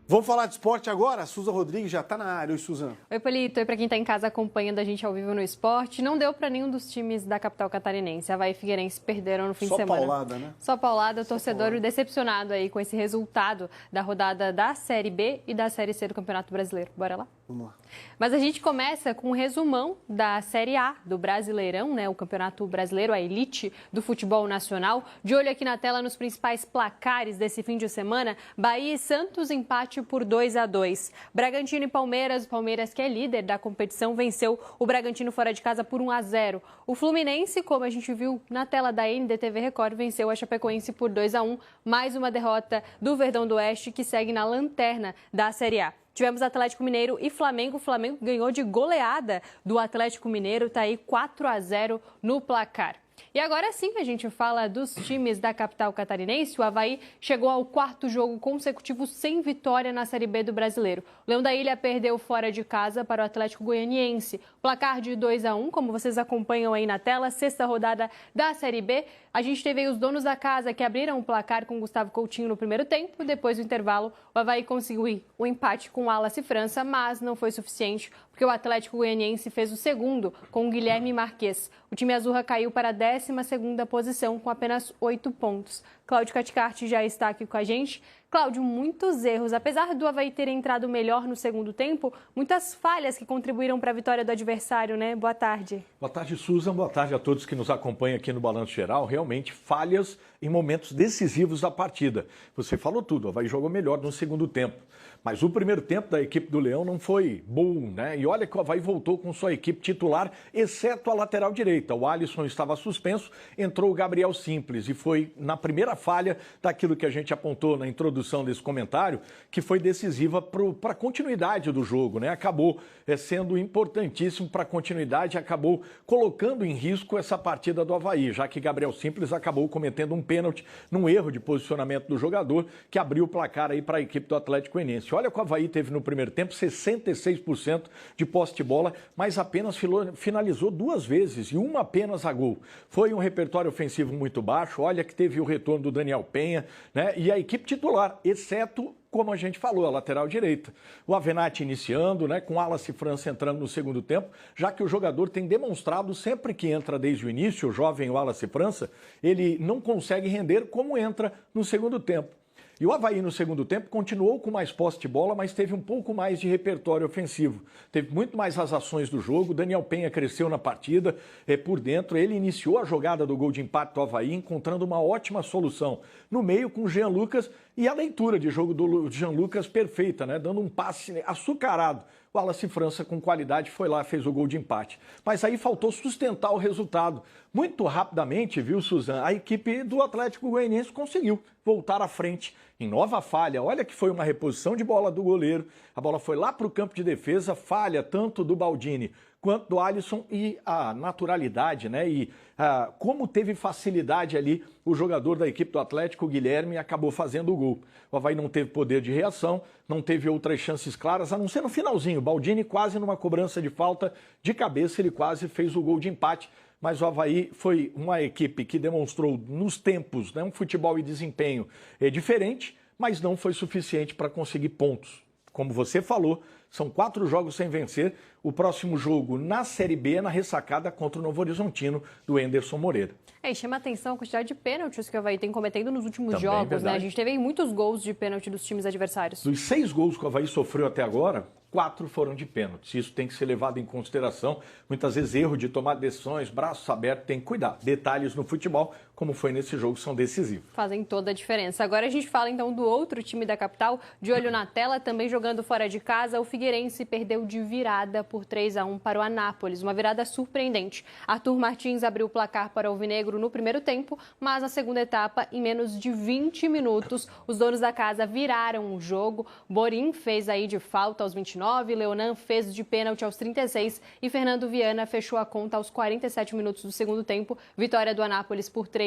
Vamos falar de esporte agora? A Suza Rodrigues já está na área. Oi, Suzana. Oi, Polito. Oi, para quem está em casa acompanhando a gente ao vivo no esporte. Não deu para nenhum dos times da capital catarinense. Avaí e Figueirense perderam no fim de semana. Só paulada, né? Só paulada. O torcedor decepcionado aí com esse resultado da rodada da Série B e da Série C do Campeonato Brasileiro. Bora lá? Vamos lá. Mas a gente começa com um resumão da Série A do Brasileirão, né? O Campeonato Brasileiro, a elite do futebol nacional. De olho aqui na tela nos principais placares desse fim de semana. Bahia e Santos, empate por 2-2. Bragantino e Palmeiras, o Palmeiras, que é líder da competição, venceu o Bragantino fora de casa por 1-0. O Fluminense, como a gente viu na tela da NDTV Record, venceu a Chapecoense por 2-1. Mais uma derrota do Verdão do Oeste, que segue na lanterna da Série A. Tivemos Atlético Mineiro e Flamengo. O Flamengo ganhou de goleada do Atlético Mineiro, está aí 4-0 no placar. E agora sim a gente fala dos times da capital catarinense. O Avaí chegou ao 4º jogo consecutivo sem vitória na Série B do Brasileiro. O Leão da Ilha perdeu fora de casa para o Atlético Goianiense. Placar de 2-1, como vocês acompanham aí na tela, 6ª rodada da Série B. A gente teve aí os donos da casa que abriram o placar com Gustavo Coutinho no primeiro tempo. Depois do intervalo, o Avaí conseguiu o empate com o Wallace França, mas não foi suficiente, porque o Atlético Goianiense fez o segundo com o Guilherme Marques. O time azurra caiu para a 12ª posição com apenas 8 pontos. Cláudio Caticarte já está aqui com a gente. Cláudio, muitos erros. Apesar do Avaí ter entrado melhor no segundo tempo, muitas falhas que contribuíram para a vitória do adversário, né? Boa tarde. Boa tarde, Susan. Boa tarde a todos que nos acompanham aqui no Balanço Geral. Realmente, falhas em momentos decisivos da partida. Você falou tudo, o Avaí jogou melhor no segundo tempo. Mas o primeiro tempo da equipe do Leão não foi bom, né? E olha que o Avaí voltou com sua equipe titular, exceto a lateral direita. O Alisson estava suspenso, entrou o Gabriel Simples e foi na primeira falha daquilo que a gente apontou na introdução desse comentário, que foi decisiva para a continuidade do jogo, né? Acabou sendo importantíssimo para a continuidade, acabou colocando em risco essa partida do Avaí, já que Gabriel Simples acabou cometendo um pênalti num erro de posicionamento do jogador que abriu o placar aí para a equipe do Atlético Goianiense. Olha que o Avaí teve no primeiro tempo 66% de posse de bola, mas apenas finalizou 2 vezes e uma apenas a gol. Foi um repertório ofensivo muito baixo. Olha que teve o retorno do Daniel Penha, né? E a equipe titular, exceto, como a gente falou, a lateral direita. O Avenatti iniciando, né, com Wallace França entrando no segundo tempo, já que o jogador tem demonstrado sempre que entra desde o início, o jovem Wallace França, ele não consegue render como entra no segundo tempo. E o Avaí, no segundo tempo, continuou com mais posse de bola, mas teve um pouco mais de repertório ofensivo. Teve muito mais as ações do jogo. Daniel Penha cresceu na partida por dentro. Ele iniciou a jogada do gol de empate do Avaí, encontrando uma ótima solução no meio com o Jean Lucas e a leitura de jogo do Jean Lucas perfeita, né? Dando um passe açucarado. O Wallace França, com qualidade, foi lá e fez o gol de empate. Mas aí faltou sustentar o resultado. Muito rapidamente, viu, Suzana, a equipe do Atlético Goianiense conseguiu voltar à frente em nova falha. Olha que foi uma reposição de bola do goleiro. A bola foi lá para o campo de defesa, falha tanto do Baldini quanto do Alisson e a naturalidade, né? E como teve facilidade ali o jogador da equipe do Atlético, o Guilherme, acabou fazendo o gol. O Avaí não teve poder de reação, não teve outras chances claras, a não ser no finalzinho. O Baldini quase numa cobrança de falta de cabeça, ele quase fez o gol de empate. Mas o Avaí foi uma equipe que demonstrou nos tempos, né, um futebol e desempenho diferente, mas não foi suficiente para conseguir pontos. Como você falou, são 4 jogos sem vencer. O próximo jogo na Série B é na ressacada contra o Novo Horizontino, do Enderson Moreira. E chama a atenção a quantidade de pênaltis que o Avaí tem cometendo nos últimos Também jogos, verdade. né? A gente teve aí muitos gols de pênalti dos times adversários. Dos 6 gols que o Avaí sofreu até agora, 4 foram de pênaltis. Isso tem que ser levado em consideração. Muitas vezes erro de tomar decisões, braços abertos, tem que cuidar. Detalhes no futebol, como foi nesse jogo, são decisivos. Fazem toda a diferença. Agora a gente fala então do outro time da capital, de olho na tela, também jogando fora de casa. O Figueirense perdeu de virada por 3-1 para o Anápolis, uma virada surpreendente. Arthur Martins abriu o placar para o Alvinegro no primeiro tempo, mas na segunda etapa, em menos de 20 minutos, os donos da casa viraram o jogo. Borim fez aí de falta aos 29, Leonan fez de pênalti aos 36 e Fernando Viana fechou a conta aos 47 minutos do segundo tempo. Vitória do Anápolis por 3-1.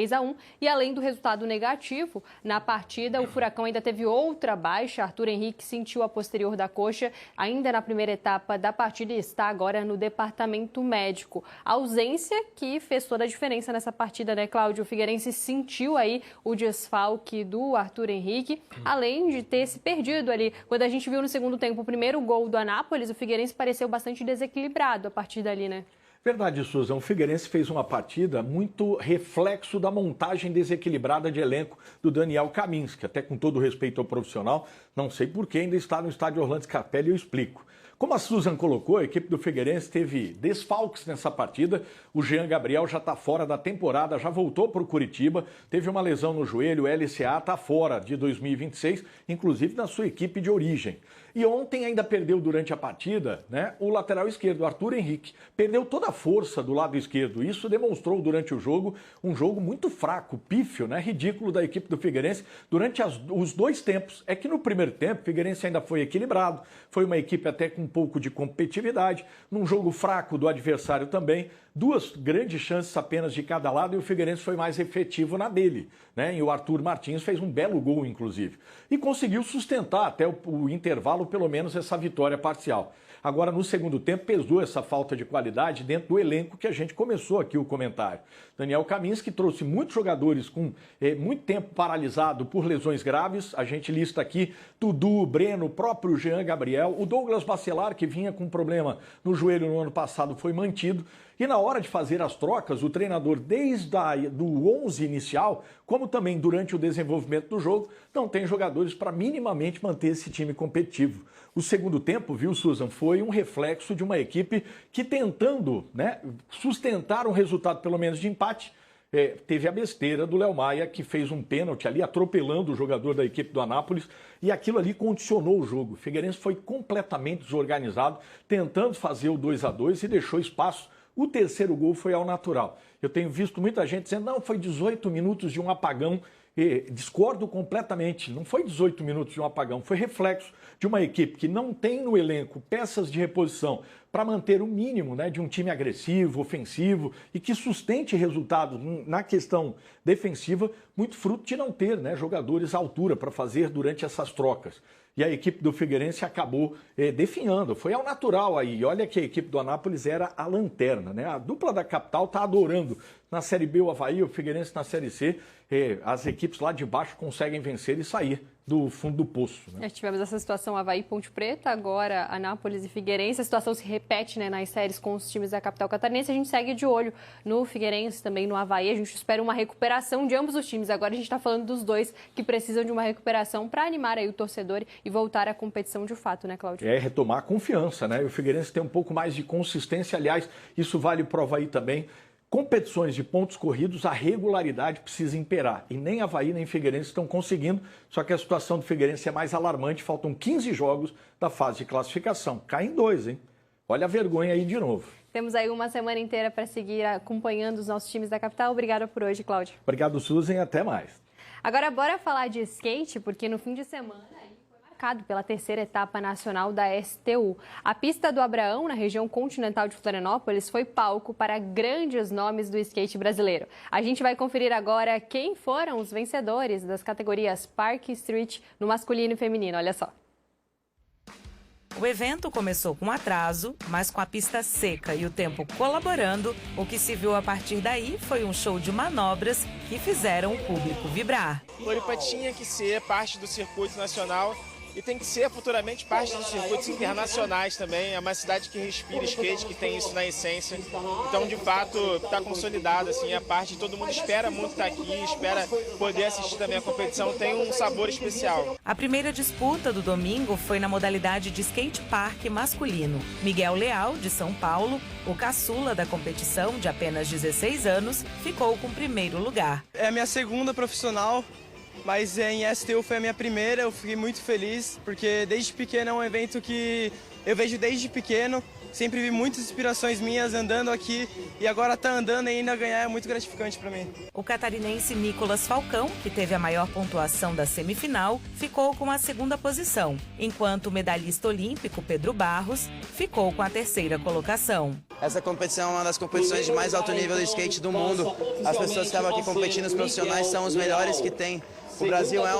E além do resultado negativo, na partida o Furacão ainda teve outra baixa. Arthur Henrique sentiu a posterior da coxa, ainda na primeira etapa da partida e está agora no departamento médico. A ausência que fez toda a diferença nessa partida, né, Cláudio? O Figueirense sentiu aí o desfalque do Arthur Henrique, além de ter se perdido ali. Quando a gente viu no segundo tempo o primeiro gol do Anápolis, o Figueirense pareceu bastante desequilibrado a partir dali, né? Verdade, Susan. O Figueirense fez uma partida muito reflexo da montagem desequilibrada de elenco do Daniel Kaminski. Até com todo respeito ao profissional, não sei por que ainda está no estádio Orlando Scarpelli, eu explico. Como a Susan colocou, a equipe do Figueirense teve desfalques nessa partida. O Jean Gabriel já está fora da temporada, já voltou para o Curitiba, teve uma lesão no joelho, o LCA está fora de 2026, inclusive na sua equipe de origem. E ontem ainda perdeu durante a partida, né, o lateral esquerdo, Arthur Henrique. Perdeu toda a força do lado esquerdo. Isso demonstrou durante o jogo um jogo muito fraco, pífio, né, ridículo da equipe do Figueirense durante os dois tempos. É que no primeiro tempo o Figueirense ainda foi equilibrado, foi uma equipe até com um pouco de competitividade, num jogo fraco do adversário também, duas grandes chances apenas de cada lado e o Figueirense foi mais efetivo na dele, né? E o Arthur Martins fez um belo gol, inclusive, e conseguiu sustentar até o intervalo, pelo menos, essa vitória parcial. Agora, no segundo tempo, pesou essa falta de qualidade dentro do elenco que a gente começou aqui o comentário. Daniel Kaminski trouxe muitos jogadores com muito tempo paralisado por lesões graves. A gente lista aqui Dudu, Breno, o próprio Jean Gabriel. O Douglas Bacelar, que vinha com problema no joelho no ano passado, foi mantido. E na hora de fazer as trocas, o treinador, desde do 11 inicial, como também durante o desenvolvimento do jogo, não tem jogadores para minimamente manter esse time competitivo. O segundo tempo, viu, Susan, foi um reflexo de uma equipe que tentando, né, sustentar um resultado pelo menos de empate, teve a besteira do Léo Maia, que fez um pênalti ali, atropelando o jogador da equipe do Anápolis, e aquilo ali condicionou o jogo. O Figueirense foi completamente desorganizado, tentando fazer o 2-2 e deixou espaço. O terceiro gol foi ao natural. Eu tenho visto muita gente dizendo, não, foi 18 minutos de um apagão. Discordo completamente, não foi 18 minutos de um apagão, foi reflexo de uma equipe que não tem no elenco peças de reposição para manter o mínimo, né, de um time agressivo, ofensivo e que sustente resultados na questão defensiva, muito fruto de não ter, né, jogadores à altura para fazer durante essas trocas. E a equipe do Figueirense acabou definhando, foi ao natural aí. Olha que a equipe do Anápolis era a lanterna, né? A dupla da capital está adorando. Na Série B o Avaí, o Figueirense na Série C, as equipes lá de baixo conseguem vencer e sair do fundo do poço, né? Tivemos essa situação Avaí, Ponte Preta, agora Anápolis e Figueirense. A situação se repete, né, nas séries com os times da capital catarinense. A gente segue de olho no Figueirense, também no Avaí. A gente espera uma recuperação de ambos os times. Agora a gente está falando dos dois que precisam de uma recuperação para animar aí o torcedor e voltar à competição de fato, né, Cláudio? Retomar a confiança, né? E o Figueirense tem um pouco mais de consistência. Aliás, isso vale para o Avaí também. Competições de pontos corridos, a regularidade precisa imperar. E nem Avaí nem Figueirense estão conseguindo, só que a situação do Figueirense é mais alarmante. Faltam 15 jogos da fase de classificação. Caem 2, hein? Olha a vergonha aí de novo. Temos aí uma semana inteira para seguir acompanhando os nossos times da capital. Obrigada por hoje, Cláudio. Obrigado, Susan, e até mais. Agora, bora falar de skate, porque no fim de semana marcado pela terceira etapa nacional da STU. A pista do Abraão, na região continental de Florianópolis, foi palco para grandes nomes do skate brasileiro. A gente vai conferir agora quem foram os vencedores das categorias Park e Street no masculino e feminino. Olha só. O evento começou com atraso, mas com a pista seca e o tempo colaborando, o que se viu a partir daí foi um show de manobras que fizeram o público vibrar. Floripa tinha que ser parte do circuito nacional e tem que ser futuramente parte dos circuitos internacionais também. É uma cidade que respira skate, que tem isso na essência. Então, de fato, está consolidado, assim, a parte. Todo mundo espera muito estar aqui, espera poder assistir também a competição. Tem um sabor especial. A primeira disputa do domingo foi na modalidade de skate park masculino. Miguel Leal, de São Paulo, o caçula da competição, de apenas 16 anos, ficou com o primeiro lugar. É a minha segunda profissional. Mas em STU foi a minha primeira, eu fiquei muito feliz, porque desde pequeno é um evento que eu vejo desde pequeno, sempre vi muitas inspirações minhas andando aqui e agora tá andando e ainda ganhar é muito gratificante para mim. O catarinense Nicolas Falcão, que teve a maior pontuação da semifinal, ficou com a segunda posição, enquanto o medalhista olímpico Pedro Barros ficou com a terceira colocação. Essa competição é uma das competições de mais alto nível do skate do mundo. As pessoas que estavam aqui competindo, os profissionais, são os melhores que tem. O Brasil é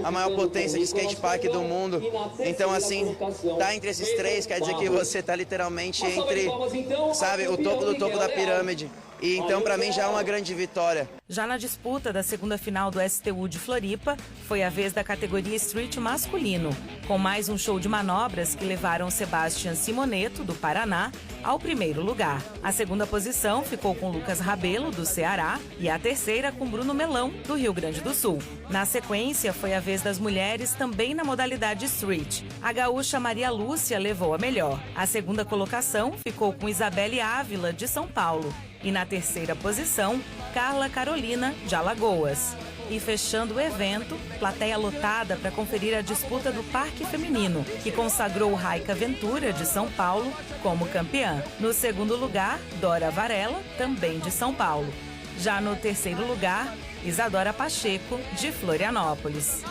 a maior potência de skate park do mundo. Então, assim, tá entre esses três quer dizer que você tá literalmente entre, sabe, o topo do topo da pirâmide. E então, para mim, já é uma grande vitória. Já na disputa da segunda final do STU de Floripa, foi a vez da categoria Street masculino, com mais um show de manobras que levaram Sebastian Simoneto, do Paraná, ao primeiro lugar. A segunda posição ficou com Lucas Rabelo, do Ceará, e a terceira com Bruno Melão, do Rio Grande do Sul. Na sequência, foi a vez das mulheres também na modalidade Street. A gaúcha Maria Lúcia levou a melhor. A segunda colocação ficou com Isabelle Ávila, de São Paulo. E na terceira posição, Carla Carolina, de Alagoas. E fechando o evento, plateia lotada para conferir a disputa do Parque Feminino, que consagrou Raika Ventura, de São Paulo, como campeã. No segundo lugar, Dora Varela, também de São Paulo. Já no terceiro lugar, Isadora Pacheco, de Florianópolis.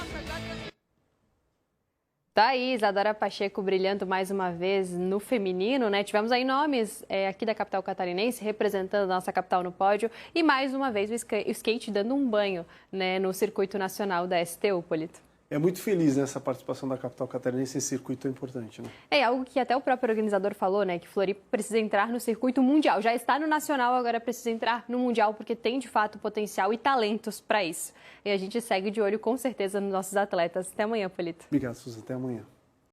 Tá aí, Isadora Pacheco brilhando mais uma vez no feminino, né? Tivemos aí nomes aqui da capital catarinense representando a nossa capital no pódio e mais uma vez o skate dando um banho, né, no circuito nacional da STU, Polito. É muito feliz nessa participação da capital catarinense nesse circuito tão importante, né? É algo que até o próprio organizador falou, né? Que Floripa precisa entrar no circuito mundial. Já está no nacional, agora precisa entrar no mundial, porque tem de fato potencial e talentos para isso. E a gente segue de olho com certeza nos nossos atletas. Até amanhã, Polito. Obrigado, Suzy. Até amanhã.